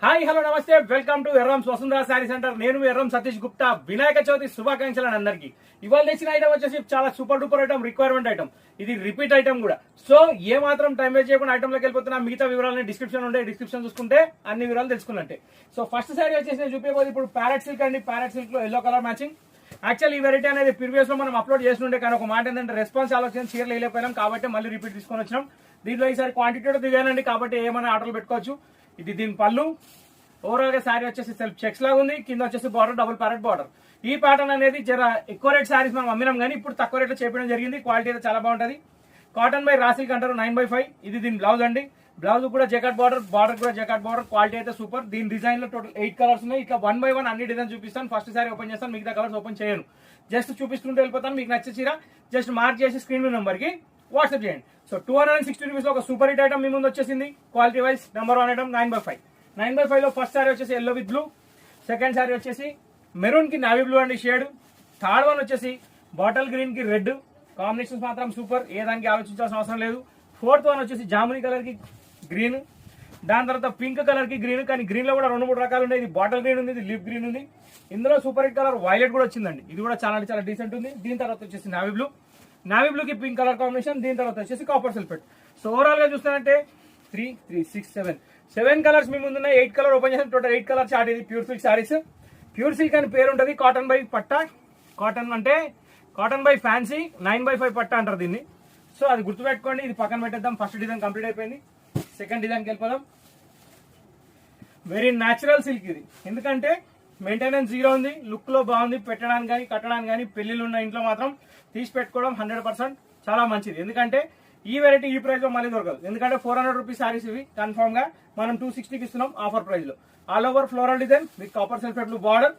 Hi hello నమస్తే, welcome to Vasundhara sari centre. నేను ఎర్రం సతీష్ గుప్తా. వినాయక చవితి శుభాకాంక్షలు అందరికి. ఇవాళ తెచ్చిన ఐటమ్ వచ్చేసి చాలా super duper item, requirement item. ఇది రిపీట్ ఐటమ్ కూడా. సో ఏ మాత్రం టైం వేస్ట్ చేయకుండా ఐటమ్ లోకి వెళ్ళిపోతున్నా. మిగతా వివరాలని డిస్క్రిప్షన్ ఉండే, డిస్క్రిప్షన్ చూసుకుంటే అన్ని వివరాలు తెలుసుకున్నట్టే. సో ఫస్ట్ శారీ వచ్చేసి నేను చూపించబోదు ఇప్పుడు ప్యారెట్ సిల్క్ అండి. ప్యారెట్ సిల్క్ లో ఎల్లో కలర్ మ్యాచింగ్. యాక్చువల్ ఈ వెరైటీ అనేది ప్రీవియస్ లో మనం అప్లోడ్ చేస్తుండే, కానీ ఒక మాట ఏంటంటే రెస్పాన్స్ ఆలోచన చీరలు వేయలేకపోయాం కాబట్టి మళ్ళీ రిపీట్ తీసుకొని వచ్చినాం. దీంట్లో ఈసారి క్వాంటిటీ దిగానండి కాబట్టి ఏమైనా ఆర్డర్లు పెట్టుకోవచ్చు. ఇది దీని పళ్ళు. ఓవరాల్ గా శారీ వచ్చేసి సెల్ఫ్ చెక్స్ లాగా ఉంది. కింద వచ్చేసి బార్డర్ డబుల్ ప్యారెట్ బార్డర్. ఈ ప్యాటర్న్ అనేది జర ఎక్కువ రేట్ శారీస్ మనం అమ్మినాం, కానీ ఇప్పుడు తక్కువ రేట్లో చేయడం జరిగింది. క్వాలిటీ అయితే చాలా బాగుంటుంది. కాటన్ బై రాసిల్క్ అంటారు, 9/5. ఇది దీని బ్లౌజ్ అండి. బ్లౌజ్ కూడా జకాట్ బార్డర్, బార్డర్ కూడా జకాట్ బార్డర్. క్వాలిటీ అయితే సూపర్. దీని డిజైన్ లో టోటల్ 8 కలర్స్ ఉన్నాయి. ఇట్లా 1 by 1 అన్ని డిజైన్ చూపిస్తాను. ఫస్ట్ శారీ ఓపెన్ చేస్తాను, మిగతా కలర్స్ ఓపెన్ చేయను. జస్ట్ చూపిస్తుంటే వెళ్ళిపోతాను. మీకు నచ్చే చీర జస్ట్ మార్క్ చేసి స్క్రీన్ నెంబర్ కి వాట్సాప్ చేయండి. సో 260 రూపీస్ లో ఒక సూపర్ హిట్ ఐటమ్ మీ ముందు వచ్చేసింది. Quality wise number 1 item 9/5. 9/5 లో ఫస్ట్ శారీ వచ్చేసి yellow with blue. Second sari వచ్చేసి మెరూన్ కి నావీ బ్లూ అండి షేడ్. థర్డ్ వన్ వచ్చేసి బాటిల్ గ్రీన్ కి రెడ్. కాంబినేషన్స్ మాత్రం సూపర్, ఏ దానికి ఆలోచించాల్సిన అవసరం లేదు. ఫోర్త్ వన్ వచ్చేసి జామునీ కలర్ కి గ్రీన్. దాని తర్వాత పింక్ కలర్ కి గ్రీన్, కానీ గ్రీన్ లో కూడా 2-3 రకాలు ఉన్నాయి. ఇది బాటిల్ గ్రీన్ ఉంది, ఇది లిప్ గ్రీన్ ఉంది. ఇందులో సూపర్ హిట్ కలర్ వైలెట్ కూడా వచ్చిందండి. ఇది కూడా చాలా చాలా డీసెంట్ ఉంది. దీని తర్వాత వచ్చేసి నావీ బ్లూ. నావీ బ్లూ కి పింక్ కలర్ కాంబినేషన్. దీని తర్వాత వచ్చేసి కాపర్ సిల్ఫెట్. సో ఓవరాల్ గా చూస్తానంటే 3, 3, 6, 7 కలర్స్ మీ ముందున్నాయి. 8 కలర్ ఓపెన్ చేసిన టోటల్ 8 కలర్ చార్ట్. ఇది pure silk saris. Pure silk అని పేరు ఉంటుంది. Cotton by patta. కాటన్ అంటే కాటన్ బై ఫ్యాన్సీ 9/5 పట్టా అంటారు దీన్ని. సో అది గుర్తుపెట్టుకోండి. ఇది పక్కన పెట్టేద్దాం. ఫస్ట్ డిజైన్ కంప్లీట్ అయిపోయింది. సెకండ్ డిజైన్కి వెళ్ళిపోదాం. వెరీ న్యాచురల్ సిల్క్ ఇది. ఎందుకంటే మెయింటెనెన్స్ జీరో ఉంది. లుక్ లో బాగుంది. పెట్టడానికి కానీ కట్టడానికి కానీ పెళ్లిళ్ళు ఉన్న ఇంట్లో మాత్రం తీసి పెట్టుకోవడం 100% చాలా మంచిది. ఎందుకంటే ఈ వెరైటీ ఈ ప్రైస్ లో మళ్ళీ దొరకదు. ఎందుకంటే 400 రూపీస్ సారీస్ ఇవి. కన్ఫర్మ్ గా మనం 260కి ఇస్తున్నాం ఆఫర్ ప్రైస్ లో. All over floral design with copper sulphate blue border,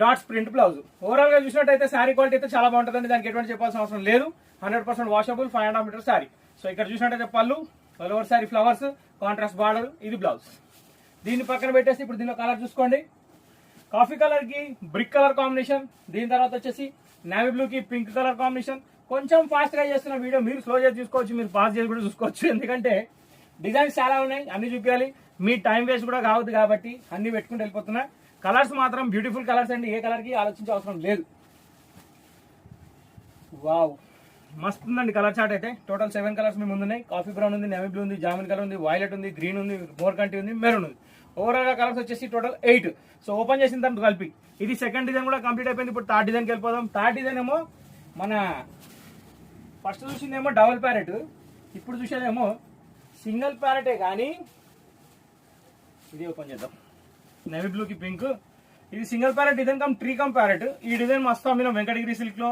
dots print blouse. Overall గా చూసినట్టయితే శారీ క్వాలిటీ అయితే చాలా బాగుంటుందండి. దానికి ఎటువంటి చెప్పాల్సిన అవసరం లేదు. 100% వాషబుల్, 5.5 మీటర్ శారీ. సో ఇక్కడ చూసినట్టయితే పళ్ళు, all over sari flowers, contrast border, ఇది బ్లౌజ్. దీన్ని పక్కన పెట్టేసి ఇప్పుడు దీనిలో కలర్ చూసుకోండి. కాఫీ కలర్ కి బ్రిక్ కలర్ కాంబినేషన్. దీని తర్వాత వచ్చేసి నావీ బ్లూ కి పింక్ కలర్ కాంబినేషన్. కొంచెం ఫాస్ట్ గా చేస్తున్న వీడియో మీరు స్లో చేసి చూసుకోవచ్చు, మీరు ఫాస్ట్ చేసి కూడా చూసుకోవచ్చు. ఎందుకంటే డిజైన్స్ చాలా ఉన్నాయి, అన్ని చూపించాలి. మీ టైం వేస్ట్ కూడా కావద్దు కాబట్టి అన్ని పెట్టుకుంటూ వెళ్ళిపోతున్నా. కలర్స్ మాత్రం బ్యూటిఫుల్ కలర్స్ అండి. ఏ కలర్ కి ఆలోచించే అవసరం లేదు. వావ్, మస్తు ఉందండి కలర్ చార్ట్ అయితే. టోటల్ 7 కలర్స్ మీ ముందున్నాయి. కాఫీ బ్రౌన్ ఉంది, నేవీ బ్లూ ఉంది, జామిన్ కలర్ ఉంది, వైలెట్ ఉంది, గ్రీన్ ఉంది, మోర్కంటి ఉంది, మెరూన్ ఉంది. ఓవరాల్ గా కలర్స్ వచ్చేసి టోటల్ 8. సో ఓపెన్ చేసిన తర్వాత కలిపి ఇది సెకండ్ డిజైన్ కూడా కంప్లీట్ అయిపోయింది. ఇప్పుడు థర్డ్ డిజైన్కి వెళ్ళిపోదాం. థర్డ్ డిజైన్ ఏమో మన ఫస్ట్ చూసిందేమో డబుల్ ప్యారెట్, ఇప్పుడు చూసేదేమో సింగిల్ ప్యారెటే. కానీ ఇది ఓపెన్ చేద్దాం. నేవీ బ్లూ కి పింక్. ఇది single parrot design come tree come parrot. ఈ డిజైన్ మస్తు అమ్మినాం వెంకటగిరి సిల్క్ లో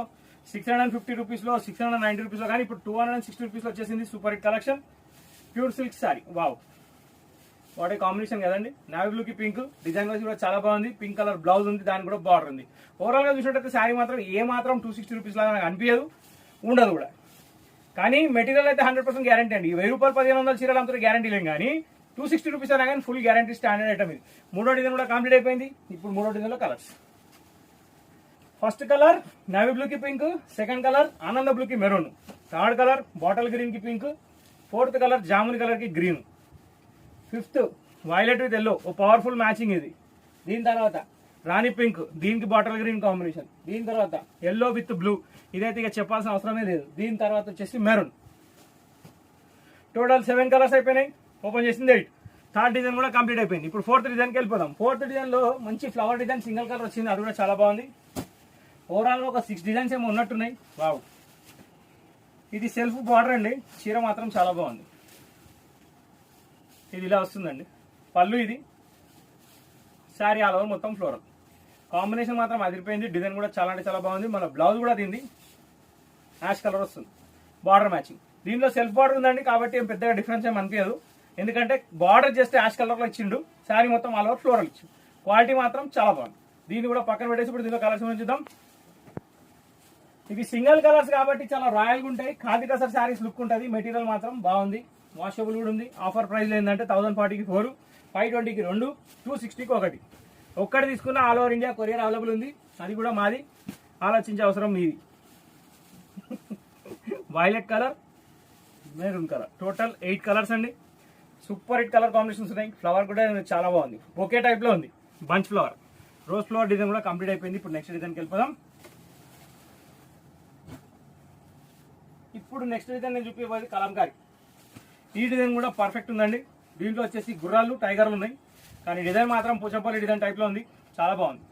650 రూపీస్ లో, 690 రూపీస్ లో, కానీ ఇప్పుడు 260 రూపీస్ లో వచ్చేసింది. Super hit collection, pure silk sorry. Wow, వాటి కాంబినేషన్ కదండి. నావీ బ్లూ కి పింక్ డిజైన్ వచ్చి కూడా చాలా బాగుంది. పింక్ కలర్ బ్లౌజ్ ఉంది, దానికి కూడా బార్డర్ ఉంది. ఓవరాల్ గా చూసినట్టయితే శారీ మాత్రం ఏ మాత్రం 260 రూపీస్ లాగా నాకు అనిపించదు, ఉండదు కూడా. కానీ మెటీరియల్ అయితే 100% గ్యారంటీ అండి. 1000 రూపాయలు 1500 చీరలు అంతా గ్యారంటీ లేం, కానీ 260 రూపీస్ అయినా కానీ ఫుల్ గ్యారంటీ స్టాండర్డ్ ఐటమ్ ఇది. మూడో డిజైన్ కూడా కంప్లీట్ అయిపోయింది. ఇప్పుడు మూడో డిజైన్ లో colours. First colour navy blue కి పింక్. సెకండ్ కలర్ ఆనంద బ్లూ కి maroon. Third colour bottle green కి pink. Fourth colour jamun colour కి green. Fifth violet with yellow, ఓ పవర్ఫుల్ మ్యాచింగ్ ఇది. దీని తర్వాత రాణి పింక్, దీనికి బాటిల్ గ్రీన్ కాంబినేషన్. దీని తర్వాత ఎల్లో విత్ బ్లూ, ఇదైతే ఇక చెప్పాల్సిన అవసరమే లేదు. దీని తర్వాత వచ్చేసి మెరూన్. టోటల్ 7 కలర్స్ అయిపోయినాయి. ఓపెన్ చేసింది 8. థర్డ్ డిజైన్ కూడా కంప్లీట్ అయిపోయింది. ఇప్పుడు ఫోర్త్ డిజైన్కి వెళ్ళిపోదాం. ఫోర్త్ డిజైన్ లో మంచి ఫ్లవర్ డిజైన్ సింగిల్ కలర్ వచ్చింది, అది కూడా చాలా బాగుంది. ఓవరాల్ గా ఒక 6 డిజైన్స్ ఏమో ఉన్నట్టున్నాయి. వావ్, ఇది సెల్ఫ్ బార్డర్ అండి. చీర మాత్రం చాలా బాగుంది. ఇది ఇలా వస్తుందండి పళ్ళు. ఇది శారీ ఆల్ ఓవర్ మొత్తం ఫ్లోరల్ కాంబినేషన్ మాత్రం అదిరిపోయింది. డిజైన్ కూడా చాలా అంటే చాలా బాగుంది. మన బ్లౌజ్ కూడా దీన్ని యాష్ కలర్ వస్తుంది, బార్డర్ మ్యాచింగ్. దీనిలో సెల్ఫ్ బార్డర్ ఉందండి కాబట్టి ఏం పెద్దగా డిఫరెన్స్ ఏం అనిపించదు. ఎందుకంటే బార్డర్ చేస్తే యాష్ కలర్ లో ఇచ్చిండు, శారీ మొత్తం ఆల్ ఓవర్ ఫ్లోరల్ ఇచ్చిండు. క్వాలిటీ మాత్రం చాలా బాగుంది. దీన్ని కూడా పక్కన పెట్టేసి ఇప్పుడు దీనిలో కలర్స్ చూద్దాం. ఇవి సింగిల్ కలర్స్ కాబట్టి చాలా రాయల్ గా ఉంటాయి. ఖాదీ కసర్ శారీస్ లుక్ ఉంటుంది. మెటీరియల్ మాత్రం బాగుంది, వాషబుల్ కూడా ఉంది. ఆఫర్ ప్రైస్ ఏంటంటే 1040కి 4, 520కి 2, 260కి 1. ఒక్కటి తీసుకున్న all over India courier available ఉంది. అది కూడా మాది, ఆలోచించే అవసరం మీది. Violet colour, maroon colour, total 8 colours అండి. సూపర్ హిట్ కలర్ కాంబినేషన్స్ ఉన్నాయి. ఫ్లవర్ కూడా చాలా బాగుంది, బొకే టైప్ లో ఉంది, bunch flower. Rose flower design కూడా కంప్లీట్ అయిపోయింది. ఇప్పుడు నెక్స్ట్ డిజైన్కి వెళ్ళిపోదాం. ఇప్పుడు నెక్స్ట్ డిజైన్ నేను చూపించబోయేది కలంకారీ. ఈ డిజైన్ కూడా పర్ఫెక్ట్ ఉందండి. దీంట్లో వచ్చేసి గుర్రాలు, టైగర్లు ఉన్నాయి, కానీ డిజైన్ మాత్రం పోచంపల్లి డిజైన్ టైప్ లో ఉంది, చాలా బాగుంది.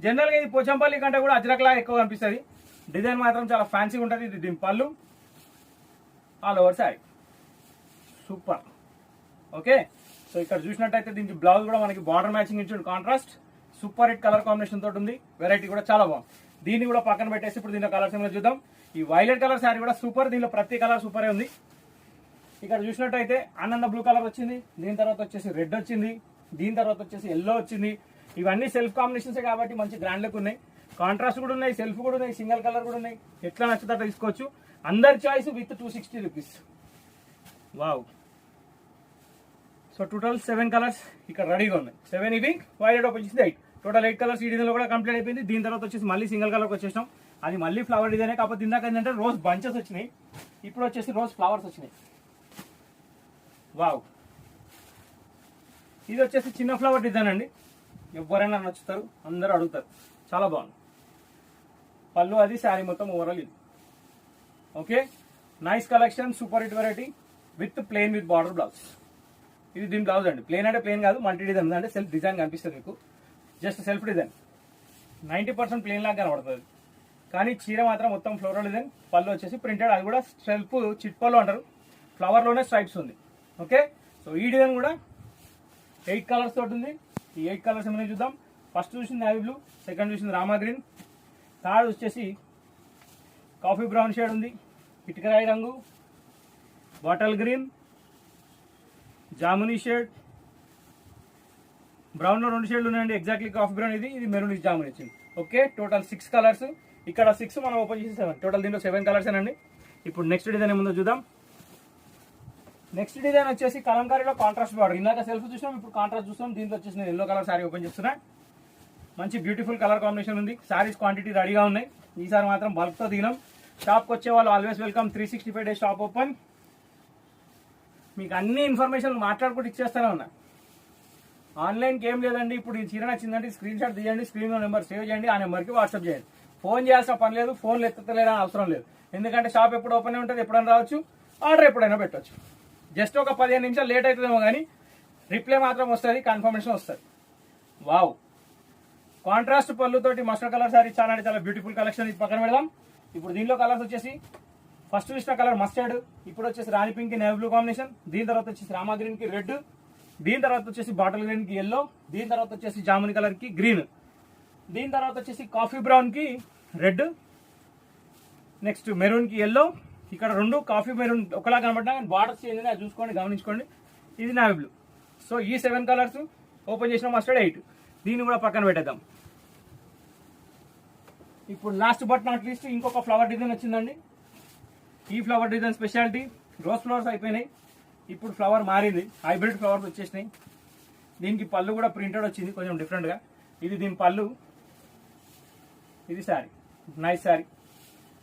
జనరల్గా ఇది పోచంపల్లి కంటే కూడా అజ్రక్లా ఎక్కువ కనిపిస్తుంది. డిజైన్ మాత్రం చాలా ఫ్యాన్సీగా ఉంటుంది. ఇది దీని పళ్ళు, all over sari super. Okay, so ఇక్కడ చూసినట్టయితే దీనికి బ్లౌజ్ కూడా మనకి బార్డర్ మ్యాచింగ్ ఇచ్చిన contrast super hit colour combination తోటి ఉంది. వెరైటీ కూడా చాలా బాగుంది. దీన్ని కూడా పక్కన పెట్టేసి ఇప్పుడు దీంట్లో కలర్స్ ఏమైనా చూద్దాం. ఈ వైలెట్ కలర్ శారీ కూడా సూపర్, దీనిలో ప్రతి కలర్ సూపరే ఉంది. ఇక్కడ చూసినట్టయితే ఆనంద బ్లూ కలర్ వచ్చింది, దీని తర్వాత వచ్చేసి రెడ్ వచ్చింది, దీని తర్వాత వచ్చేసి ఎల్లో వచ్చింది. ఇవన్నీ సెల్ఫ్ కాంబినేషన్స్ కాబట్టి మంచి గ్రాండ్ లుక్ ఉన్నాయి. కాంట్రాస్ట్ కూడా ఉన్నాయి, సెల్ఫ్ కూడా ఉన్నాయి, సింగిల్ కలర్ కూడా ఉన్నాయి. ఎట్లా నచ్చితే తీసుకోవచ్చు. అందరి choice with 260 rupees. Wow. So total 7 colours ఇక్కడ రెడీగా ఉన్నాయి. 7 ఇవి, వైలెట్ ఓపెన్ చేసి 8, టోటల్ 8 కలర్స్ ఈ డిజైన్ లో కూడా కంప్లీట్ అయిపోయింది. దీని తర్వాత వచ్చేసి మళ్ళీ సింగిల్ కలర్కి వచ్చేసాం. అది మళ్ళీ ఫ్లవర్ డిజైన్, కాకపోతే ఇందాక ఏంటంటే రోజ్ బంచెస్ వచ్చినాయి, ఇప్పుడు వచ్చేసి రోజ్ ఫ్లవర్స్ వచ్చినాయి. వావ్. ఇది వచ్చేసి చిన్న ఫ్లవర్ డిజైన్ అండి, ఎవరైనా నచ్చుతారు, అందరూ అడుగుతారు, చాలా బాగుంది. పళ్ళు అది, శారీ మొత్తం ఓవరాల్ ఇది. Okay, nice collection, super hit variety with plain with border blouse. ఇది దీని బ్లౌజ్ అండి. ప్లెయిన్ అంటే ప్లెయిన్ కాదు, మల్టీ డిజైన్ అంటే సెల్ఫ్ డిజైన్ కనిపిస్తుంది మీకు. జస్ట్ సెల్ఫ్ డిజైన్ 90% ప్లెయిన్ లాగా కనబడుతుంది, కానీ చీర మాత్రం మొత్తం ఫ్లోరల్ డిజైన్. పళ్ళు వచ్చేసి ప్రింటెడ్, అది కూడా సెల్ఫ్ చిట్ పళ్ళు అంటారు, ఫ్లవర్లోనే స్ట్రైప్స్ ఉంది. ఓకే, సో ఈ డిజైన్ కూడా 8 కలర్స్ తోటి ఉంది. ఈ 8 కలర్స్ ఏమైనా చూద్దాం. ఫస్ట్ చూసింది నేవీ బ్లూ, సెకండ్ చూసింది రామా గ్రీన్, థర్డ్ వచ్చేసి కాఫీ బ్రౌన్ షేడ్ ఉంది, ఇటుకరాయి రంగు, bottle green, jamuni shade, brown లో 2 షేడ్లు ఉన్నాయండి. ఎగ్జాక్ట్లీ కాఫీ బ్రౌన్ ఇది, ఇది మెరూన్, ఇది జామునీ వచ్చింది. Okay, total 6 colours. ఇక్కడ 6 మనం ఓపెన్ చేసి 7, టోటల్ దీంట్లో 7 కలర్స్ అండి. ఇప్పుడు నెక్స్ట్ డిజైన్ ఏముందో చూద్దాం. నెక్స్ట్ డిజైన్ వచ్చేసి కలంకారీలో కాంట్రాస్ట్ బార్డర్. ఇందాక సెల్ఫ్ చూసాం, ఇప్పుడు కాంట్రాస్ట్ చూస్తాం. దీంట్లో వచ్చేసి నేను ఎల్లో కలర్ శారీ ఓపెన్ చేస్తున్నా. మంచి బ్యూటిఫుల్ కలర్ కాంబినేషన్ ఉంది. శారీస్ క్వాంటిటీ రెడీగా ఉన్నాయి. ఈసారి మాత్రం బల్క్ తో దిగినాం. షాప్కి వచ్చే వాళ్ళు always welcome. 365 days shop open. మీకు అన్ని ఇన్ఫర్మేషన్ మాట్లాడుకుంటూ ఇచ్చేస్తూనే ఉన్నా. ఆన్లైన్కి ఏం లేదండి. ఇప్పుడు ఈ చీర నచ్చిందంటే స్క్రీన్ షాట్ తీయండి, స్క్రీన్ లో నెంబర్ సేవ్ చేయండి, ఆ నెంబర్కి వాట్సాప్ చేయండి. ఫోన్ చేయాల్సిన పని లేదు, ఫోన్లు ఎత్తలేదని అవసరం లేదు. ఎందుకంటే షాప్ ఎప్పుడు ఓపెన్ ఉంటుంది, ఎప్పుడైనా రావచ్చు, ఆర్డర్ ఎప్పుడైనా పెట్టవచ్చు. జస్ట్ ఒక 15 నిమిషాలు లేట్ అవుతుందేమో కానీ రిప్లై మాత్రం వస్తుంది, కన్ఫర్మేషన్ వస్తుంది. వావ్. కాంట్రాస్ట్ పళ్ళుతోటి మస్టర్డ్ కలర్ సారీ చాలా అంటే చాలా బ్యూటిఫుల్ కలెక్షన్. ఇది పక్కన పెడదాం. ఇప్పుడు దీనిలో కలర్స్ వచ్చేసి ఫస్ట్ చూసిన కలర్ మస్టర్డ్, ఇప్పుడు వచ్చేసి రాణి పింక్ కి నేవీ బ్లూ కాంబినేషన్, దీని తర్వాత వచ్చేసి రామా గ్రీన్ కి రెడ్, దీని తర్వాత వచ్చేసి బాటిల్ గ్రీన్ కి ఎల్లో, దీని తర్వాత వచ్చేసి జాముని కలర్ కి గ్రీన్, దీని తర్వాత వచ్చేసి కాఫీ బ్రౌన్ కి రెడ్, నెక్స్ట్ మెరూన్ కి ఎల్లో. ఇక్కడ 2 కాఫీ మెరూన్ ఒకలా కనబడ్డా కానీ బార్డర్స్ చేంజ్ అది చూసుకోండి, గమనించుకోండి. ఇది నేవీ బ్లూ. సో ఈ 7 కలర్స్ ఓపెన్ చేసిన మస్టర్డ్ 8. దీన్ని కూడా పక్కన పెట్టేద్దాం. ఇప్పుడు లాస్ట్ బట్ నాట్ లీస్ట్ ఇంకొక ఫ్లవర్ డిజైన్ వచ్చిందండి. ఈ flower design speciality, rose flowers అయిపోయినాయి, ఇప్పుడు ఫ్లవర్ మారింది, హైబ్రిడ్ ఫ్లవర్స్ వచ్చేసినాయి. దీనికి పళ్ళు కూడా ప్రింటెడ్ వచ్చింది కొంచెం డిఫరెంట్గా. ఇది దీని పళ్ళు, ఇది sari, nice sari.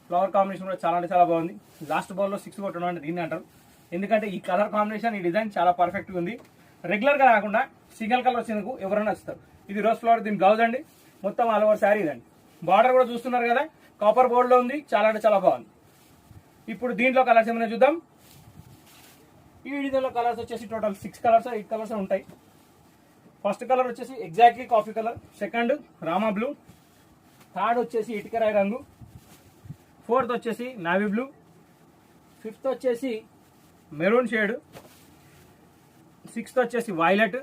Flower combination కూడా చాలా అంటే చాలా బాగుంది. లాస్ట్ బాల్లో 6 కొట్టడం అంటే దీన్ని అంటారు, ఎందుకంటే ఈ కలర్ కాంబినేషన్, ఈ డిజైన్ చాలా పర్ఫెక్ట్గా ఉంది. రెగ్యులర్గా కాకుండా సింగిల్ కలర్ వచ్చేందుకు ఎవరైనా వస్తారు. ఇది రోజ్ ఫ్లవర్, దీని బ్లౌజ్ అండి, మొత్తం ఆల్ ఓవర్ శారీ ఇదండి. బార్డర్ కూడా చూస్తున్నారు కదా, కాపర్ బోర్డ్ లో ఉంది, చాలా అంటే చాలా బాగుంది. ఇప్పుడు దీంట్లో కలర్స్ ఏమైనా చూద్దాం. ఈ డిజైన్లో కలర్స్ వచ్చేసి టోటల్ 6 కలర్స్ 8 కలర్స్ ఉంటాయి. ఫస్ట్ కలర్ వచ్చేసి exactly coffee colour, second Rama blue, third వచ్చేసి ఇటుకరాయి రంగు, ఫోర్త్ వచ్చేసి నావీ బ్లూ, ఫిఫ్త్ వచ్చేసి మెరూన్ షేడ్, సిక్స్త్ వచ్చేసి వైలెట్,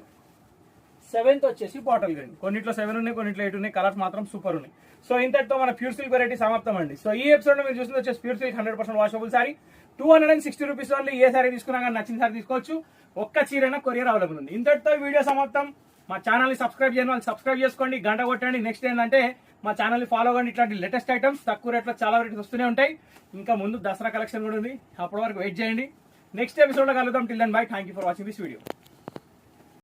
7th వచ్చేసి బాటిల్ గ్రీన్. కొన్నిట్లో 7 ఉన్నాయి, కొన్నిట్లో 8 ఉన్నాయి. కలర్స్ మాత్రం సూపర్ ఉన్నాయి. సో ఇంతటితో మన ప్యూర్ సిల్క్ వెరైటీ సమాప్తం అండి. సో ఈ ఎపిసోడ్ లో మీరు చూసింది వచ్చేసి pure silk 100% washable sari, 260 rupees only. ఏ సారీ తీసుకున్నా కానీ నచ్చిన సారీ తీసుకోవచ్చు. ఒక్క చీరైనా కొరియర్ అవైలబుల్ ఉంది. ఇంతటితో వీడియో సమాప్తం. మా ఛానల్ ని సబ్స్క్రైబ్ చేయని వాళ్ళు సబ్స్క్రైబ్ చేసుకోండి, గంట కొట్టండి. నెక్స్ట్ ఏంటంటే మా ఛానల్ ని ఫాలో అవ్వండి. ఇట్లాంటి లేటెస్ట్ ఐటమ్స్ తక్కువ రేట్లో చాలా వెరైటీస్ వస్తూనే ఉంటాయి. ఇంకా ముందు దసరా కలెక్షన్ కూడా ఉంది, అప్పటి వరకు వెయిట్ చేయండి. నెక్స్ట్ ఎపిసోడ్ లో కలుద్దాం. Till then bye. Thank you for watching this video.